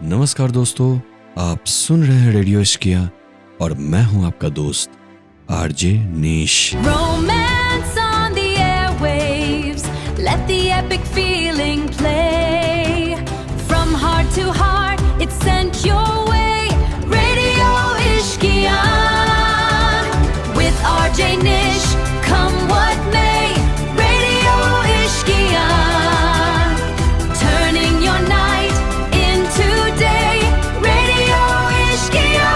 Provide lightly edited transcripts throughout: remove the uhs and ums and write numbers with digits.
नमस्कार दोस्तों, आप सुन रहे हैं रेडियो इश्किया और मैं हूं आपका दोस्त आरजे निश। Romance on the airwaves, let the epic feeling play. From heart to heart, it's sent your way. Radio Ishkia with RJ Nish, come what may. Radio Ishkia, turning your night into day. Radio Ishkia.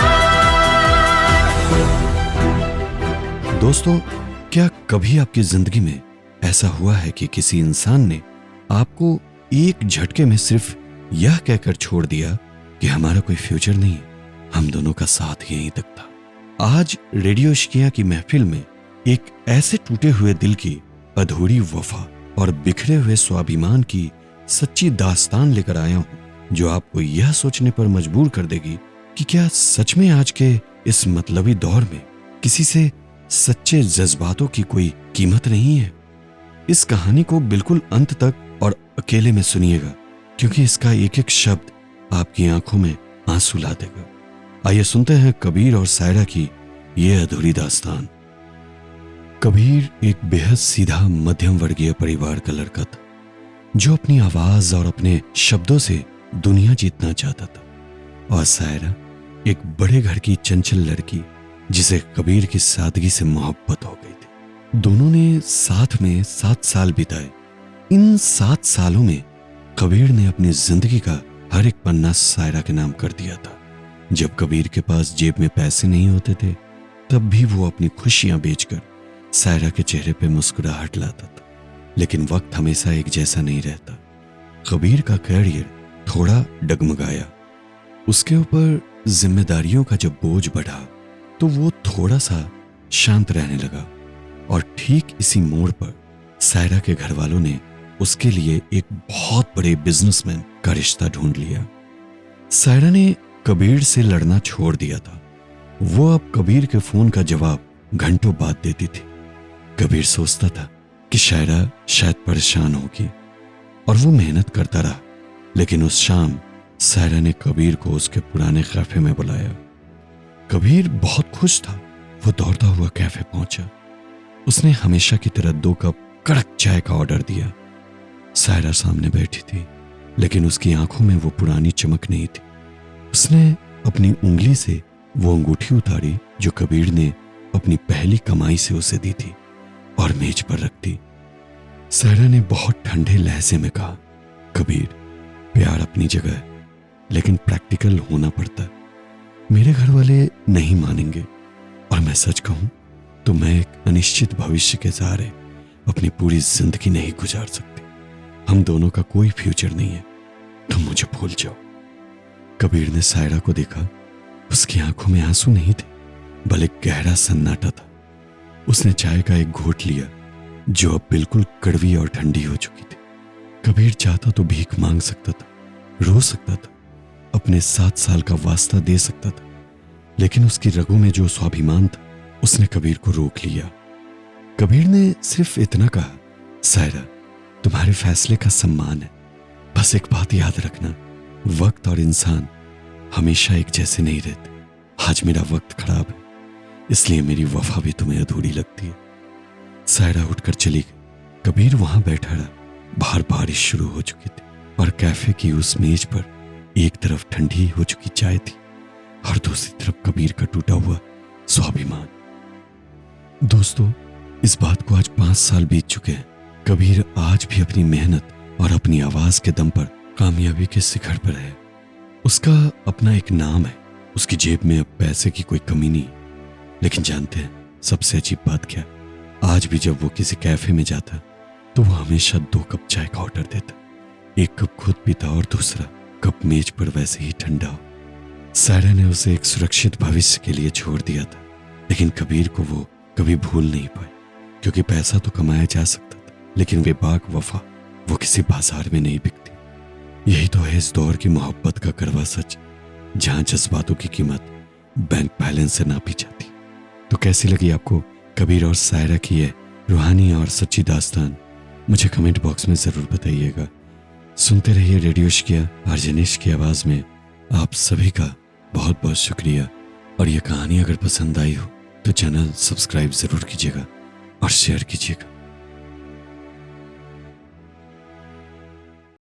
दोस्तों, क्या कभी आपकी जिंदगी में ऐसा हुआ है कि किसी इंसान ने आपको एक झटके में सिर्फ यह कहकर छोड़ दिया कि हमारा कोई फ्यूचर नहीं है, हम दोनों का साथ यहीं तक था। आज रेडियो इश्किया की महफिल में एक ऐसे टूटे हुए दिल की अधूरी वफा और बिखरे हुए स्वाभिमान की सच्ची दास्तान लेकर आया हूं, जो आपको यह सोचने पर मजबूर कर देगी कि क्या सच में आज के इस मतलबी दौर में किसी से सच्चे जज्बातों की कोई कीमत नहीं है। इस कहानी को बिल्कुल अंत तक और अकेले में सुनिएगा, क्योंकि इसका एक एक शब्द आपकी आंखों में आंसू ला देगा। आइए सुनते हैं कबीर और सायरा की ये अधूरी दास्तान। कबीर एक बेहद सीधा मध्यम वर्गीय परिवार का लड़का था, जो अपनी आवाज और अपने शब्दों से दुनिया जीतना चाहता था, और सायरा एक बड़े घर की चंचल लड़की जिसे कबीर की सादगी से मोहब्बत हो गई थी। दोनों ने साथ में 7 साल बिताए। इन 7 सालों में कबीर ने अपनी जिंदगी का हर एक पन्ना सायरा के नाम कर दिया था। जब कबीर के पास जेब में पैसे नहीं होते थे, तब भी वो अपनी खुशियां बेचकर सायरा के चेहरे पे मुस्कुराहट लाता था। लेकिन वक्त हमेशा एक जैसा नहीं रहता। कबीर का करियर थोड़ा डगमगाया। उसके ऊपर जिम्मेदारियों का जब बोझ बढ़ा तो वो थोड़ा सा शांत रहने लगा, और ठीक इसी मोड़ पर सायरा के घर वालों ने उसके लिए एक बहुत बड़े बिजनेसमैन का रिश्ता ढूंढ लिया। सायरा ने कबीर से लड़ना छोड़ दिया था। वो अब कबीर के फोन का जवाब घंटों बाद देती थी। कबीर सोचता था कि सायरा शायद परेशान होगी, और वो मेहनत करता रहा। लेकिन उस शाम सायरा ने कबीर को उसके पुराने कैफे में बुलाया। कबीर बहुत खुश था। वो दौड़ता हुआ कैफे पहुंचा। उसने हमेशा की तरह 2 कप कड़क चाय का ऑर्डर दिया। सायरा सामने बैठी थी, लेकिन उसकी आंखों में वो पुरानी चमक नहीं थी। उसने अपनी उंगली से वो अंगूठी उतारी जो कबीर ने अपनी पहली कमाई से उसे दी थी, और मेज पर रख दी। सायरा ने बहुत ठंडे लहजे में कहा, कबीर, प्यार अपनी जगह है, लेकिन प्रैक्टिकल होना पड़ता है। मेरे घर वाले नहीं मानेंगे, और मैं सच कहूं तो मैं एक अनिश्चित भविष्य के सहारे अपनी पूरी जिंदगी नहीं गुजार सकती। हम दोनों का कोई फ्यूचर नहीं है, तुम मुझे भूल जाओ। कबीर ने सायरा को देखा। उसकी आंखों में आंसू नहीं थे, बल्कि गहरा सन्नाटा था। उसने चाय का एक घूंट लिया, जो अब बिल्कुल कड़वी और ठंडी हो चुकी थी। कबीर चाहता तो भीख मांग सकता था, रो सकता था, अपने 7 साल का वास्ता दे सकता था, लेकिन उसकी रगों में जो स्वाभिमान था, उसने कबीर को रोक लिया। कबीर ने सिर्फ इतना कहा, सायरा, तुम्हारे फैसले का सम्मान है, बस एक बात याद रखना, वक्त और इंसान हमेशा एक जैसे नहीं रहते। आज मेरा वक्त खराब है, इसलिए मेरी वफा भी तुम्हें अधूरी लगती है। सायरा उठकर चली गई। कबीर वहां बैठा रहा। बाहर बारिश शुरू हो चुकी थी, और कैफे की उस मेज पर एक तरफ ठंडी हो चुकी चाय थी, और दूसरी तरफ कबीर का टूटा हुआ स्वाभिमान। दोस्तों, इस बात को आज 5 साल बीत चुके हैं। कबीर आज भी अपनी मेहनत और अपनी आवाज के दम पर कामयाबी के शिखर पर है। उसका अपना एक नाम है। उसकी जेब में अब पैसे की कोई कमी नहीं। लेकिन जानते हैं सबसे अजीब बात क्या? आज भी जब वो किसी कैफे में जाता तो वो हमेशा 2 कप चाय का ऑर्डर देता। 1 कप खुद पीता और दूसरा कप मेज पर वैसे ही ठंडा हो। सायरा ने उसे एक सुरक्षित भविष्य के लिए छोड़ दिया था, लेकिन कबीर को वो कभी भूल नहीं पाए, क्योंकि पैसा तो कमाया जा सकता था, लेकिन बेबाक वफा वो किसी बाजार में नहीं बिकती। यही तो है इस दौर की मोहब्बत का कड़वा सच, जहां जज्बातों की कीमत बैंक बैलेंस से नापी जाती। तो कैसी लगी आपको कबीर और सायरा की ये रूहानी और सच्ची दास्तान? मुझे कमेंट बॉक्स में जरूर बताइएगा। सुनते रहिए रेडियो इश्किया, आरजे निश की आवाज में। आप सभी का बहुत बहुत शुक्रिया। और ये कहानी अगर पसंद आई हो तो चैनल सब्सक्राइब ज़रूर कीजिएगा और शेयर कीजिएगा।